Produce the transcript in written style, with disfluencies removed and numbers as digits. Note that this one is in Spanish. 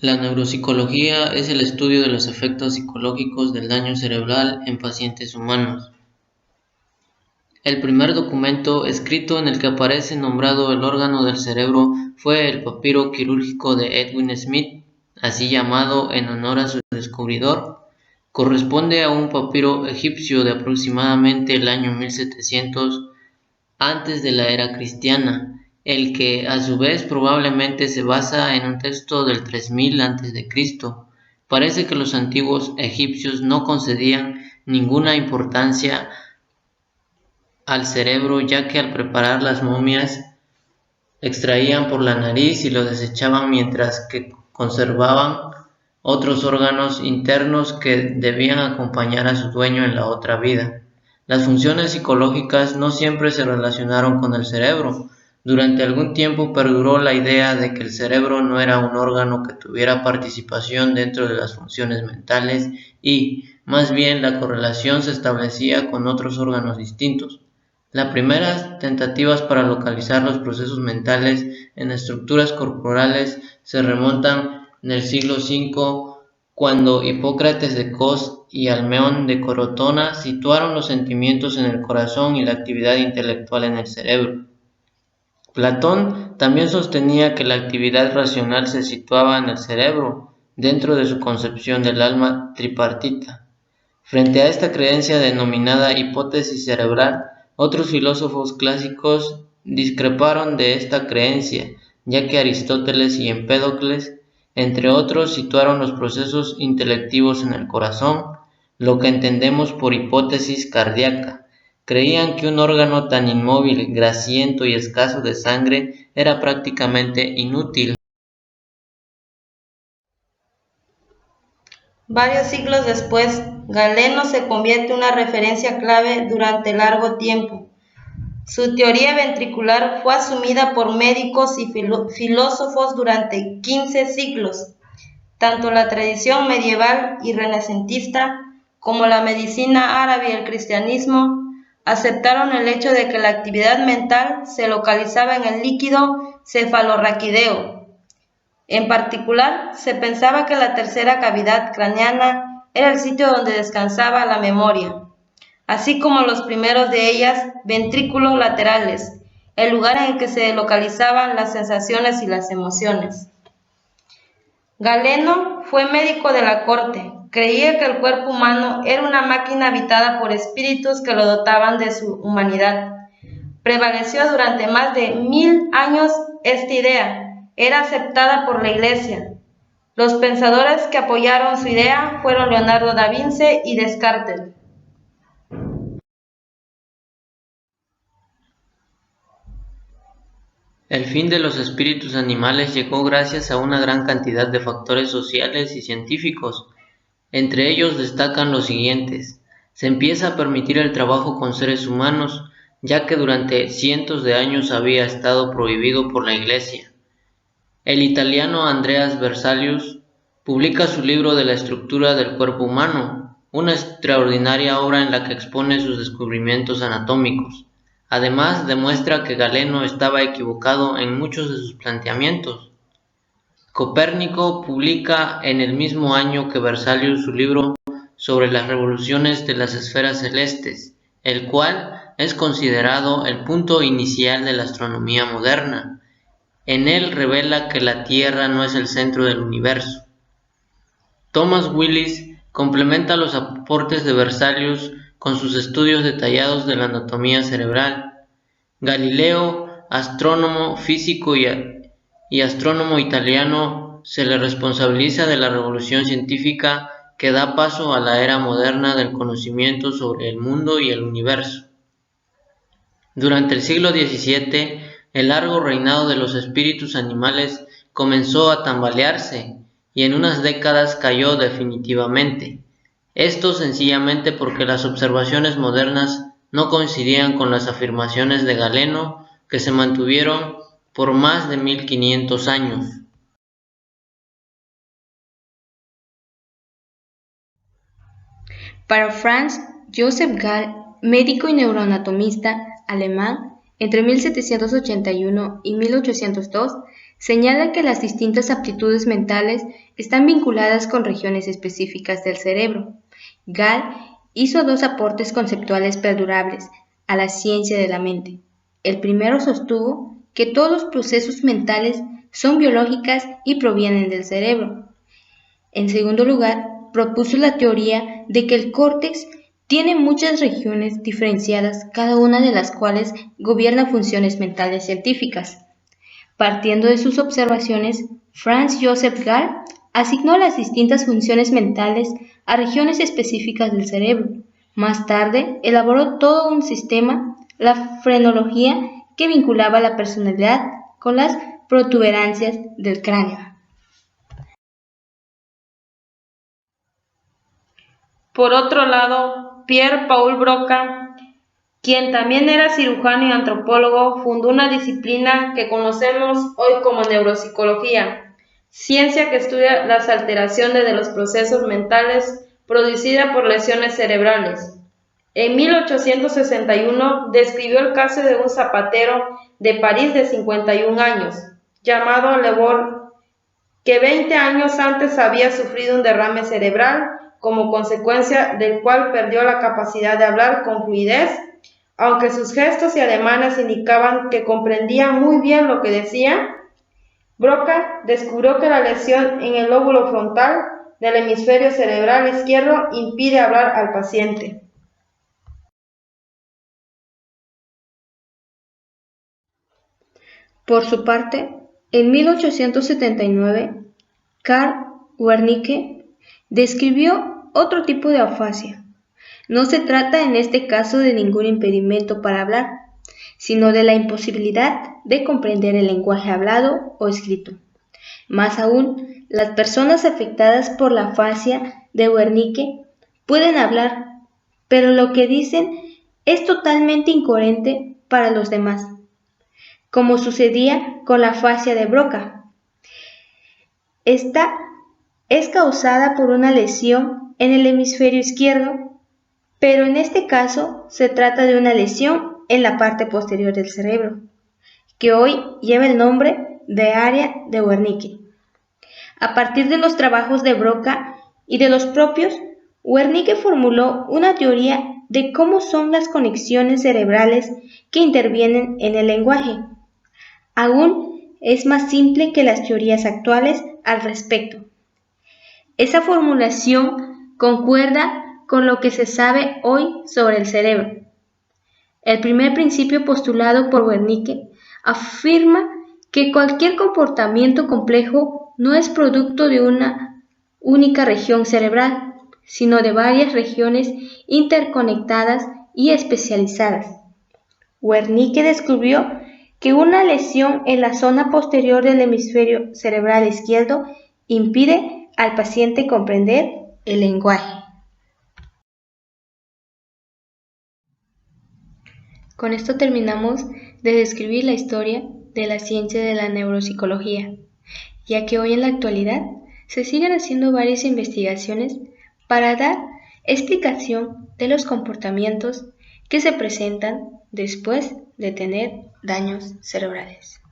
La neuropsicología es el estudio de los efectos psicológicos del daño cerebral en pacientes humanos. El primer documento escrito en el que aparece nombrado el órgano del cerebro fue el papiro quirúrgico de Edwin Smith, así llamado en honor a su descubridor. Corresponde a un papiro egipcio de aproximadamente el año 1700 antes de la era cristiana, el que a su vez probablemente se basa en un texto del 3000 a.C. Parece que los antiguos egipcios no concedían ninguna importancia al cerebro, ya que al preparar las momias extraían por la nariz y lo desechaban, mientras que conservaban otros órganos internos que debían acompañar a su dueño en la otra vida. Las funciones psicológicas no siempre se relacionaron con el cerebro. Durante algún tiempo perduró la idea de que el cerebro no era un órgano que tuviera participación dentro de las funciones mentales y, más bien, la correlación se establecía con otros órganos distintos. Las primeras tentativas para localizar los procesos mentales en estructuras corporales se remontan en el siglo V, cuando Hipócrates de Cos y Alcmeón de Crotona situaron los sentimientos en el corazón y la actividad intelectual en el cerebro. Platón también sostenía que la actividad racional se situaba en el cerebro, dentro de su concepción del alma tripartita. Frente a esta creencia denominada hipótesis cerebral, otros filósofos clásicos discreparon de esta creencia, ya que Aristóteles y Empédocles, entre otros, situaron los procesos intelectivos en el corazón, lo que entendemos por hipótesis cardíaca. Creían que un órgano tan inmóvil, grasiento y escaso de sangre era prácticamente inútil. Varios siglos después, Galeno se convierte en una referencia clave durante largo tiempo. Su teoría ventricular fue asumida por médicos y filósofos durante 15 siglos. Tanto la tradición medieval y renacentista como la medicina árabe y el cristianismo aceptaron el hecho de que la actividad mental se localizaba en el líquido cefalorraquídeo. En particular, se pensaba que la tercera cavidad craneana era el sitio donde descansaba la memoria, así como los primeros de ellas, ventrículos laterales, el lugar en el que se localizaban las sensaciones y las emociones. Galeno fue médico de la corte. Creía que el cuerpo humano era una máquina habitada por espíritus que lo dotaban de su humanidad. Prevaleció durante más de 1000 años esta idea. Era aceptada por la Iglesia. Los pensadores que apoyaron su idea fueron Leonardo da Vinci y Descartes. El fin de los espíritus animales llegó gracias a una gran cantidad de factores sociales y científicos. Entre ellos destacan los siguientes. Se empieza a permitir el trabajo con seres humanos, ya que durante cientos de años había estado prohibido por la Iglesia. El italiano Andreas Berzelius publica su libro de la estructura del cuerpo humano, una extraordinaria obra en la que expone sus descubrimientos anatómicos. Además, demuestra que Galeno estaba equivocado en muchos de sus planteamientos. Copérnico publica en el mismo año que Berzelius su libro sobre las revoluciones de las esferas celestes, el cual es considerado el punto inicial de la astronomía moderna. En él revela que la Tierra no es el centro del universo. Thomas Willis complementa los aportes de Berzelius con sus estudios detallados de la anatomía cerebral. Galileo, astrónomo, físico y astrónomo italiano, se le responsabiliza de la revolución científica que da paso a la era moderna del conocimiento sobre el mundo y el universo. Durante el siglo XVII, el largo reinado de los espíritus animales comenzó a tambalearse y en unas décadas cayó definitivamente. Esto sencillamente porque las observaciones modernas no coincidían con las afirmaciones de Galeno, que se mantuvieron por más de 1500 años. Para Franz Joseph Gall, médico y neuroanatomista alemán, entre 1781 y 1802 señala que las distintas aptitudes mentales están vinculadas con regiones específicas del cerebro. Gall hizo dos aportes conceptuales perdurables a la ciencia de la mente. El primero sostuvo que todos los procesos mentales son biológicas y provienen del cerebro. En segundo lugar, propuso la teoría de que el córtex tiene muchas regiones diferenciadas, cada una de las cuales gobierna funciones mentales científicas. Partiendo de sus observaciones, Franz Joseph Gall asignó las distintas funciones mentales a regiones específicas del cerebro. Más tarde, elaboró todo un sistema, la frenología, que vinculaba la personalidad con las protuberancias del cráneo. Por otro lado, Pierre-Paul Broca, quien también era cirujano y antropólogo, fundó una disciplina que conocemos hoy como neuropsicología, ciencia que estudia las alteraciones de los procesos mentales producidas por lesiones cerebrales. En 1861 describió el caso de un zapatero de París de 51 años, llamado Le Bon, que 20 años antes había sufrido un derrame cerebral, como consecuencia del cual perdió la capacidad de hablar con fluidez, aunque sus gestos y ademanes indicaban que comprendía muy bien lo que decía. Broca descubrió que la lesión en el lóbulo frontal del hemisferio cerebral izquierdo impide hablar al paciente. Por su parte, en 1879, Karl Wernicke describió otro tipo de afasia. No se trata en este caso de ningún impedimento para hablar, sino de la imposibilidad de comprender el lenguaje hablado o escrito. Más aún, las personas afectadas por la afasia de Wernicke pueden hablar, pero lo que dicen es totalmente incoherente para los demás, como sucedía con la afasia de Broca. Esta es causada por una lesión en el hemisferio izquierdo, pero en este caso se trata de una lesión en la parte posterior del cerebro, que hoy lleva el nombre de área de Wernicke. A partir de los trabajos de Broca y de los propios, Wernicke formuló una teoría de cómo son las conexiones cerebrales que intervienen en el lenguaje. Aún es más simple que las teorías actuales al respecto. Esa formulación concuerda con lo que se sabe hoy sobre el cerebro. El primer principio postulado por Wernicke afirma que cualquier comportamiento complejo no es producto de una única región cerebral, sino de varias regiones interconectadas y especializadas. Wernicke descubrió que una lesión en la zona posterior del hemisferio cerebral izquierdo impide al paciente comprender el lenguaje. Con esto terminamos de describir la historia de la ciencia de la neuropsicología, ya que hoy en la actualidad se siguen haciendo varias investigaciones para dar explicación de los comportamientos que se presentan después de tener daños cerebrales.